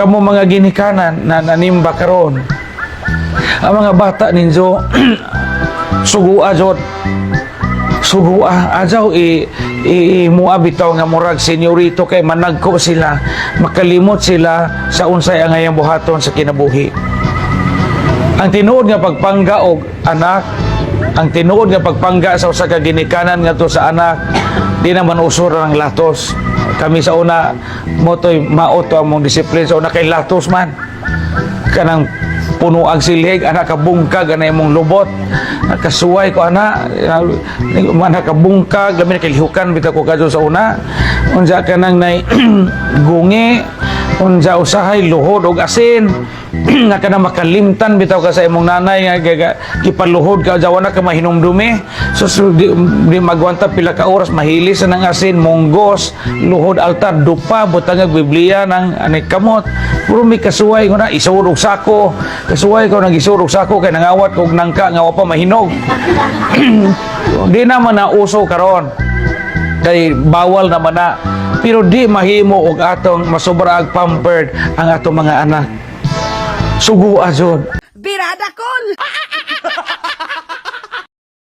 kamo mga ginikanan na nanimba karon, ang mga bata ninyo sugua jud, sugua ajaw mua bitaw nga murag senyorito kay managko sila, makalimot sila sa unsay ang ayang buhaton sa kinabuhi. Ang tinuod nga pagpangga og anak, ang tinuod nga pagpangga sa usa ka ginikanan ngadto sa anak, di naman usor ang latos. Kami sa una motoy maoto among disiplin sa una kay latos man. Kanang puno ang silig, anak kabungkag, ana imong lubot, nakasuway ko ana, mana kabungkag, lamin kay lihukan bitaw ko kadto sa una. Unsa kanang nay gungi, unsa usahay luhod og asin, nga kana makalimtan bitaw ka sa imong nanay nga kipaluhod ka jawa na ka mahinumdumi. So di magwanta pila ka oras mahilis nang asin, munggos, luhod altar, dupa, butang Biblia nang ani kamot. Puro may kasuway ko na isurog sako, kasuway ko nang isurog sako kay nangawat kog nangka nga wa pa mahinog. Di naman na uso karon. Kay bawal naman na, pero di mahimo og atong masobra ag pampered ang atong mga anak. Sugo azod.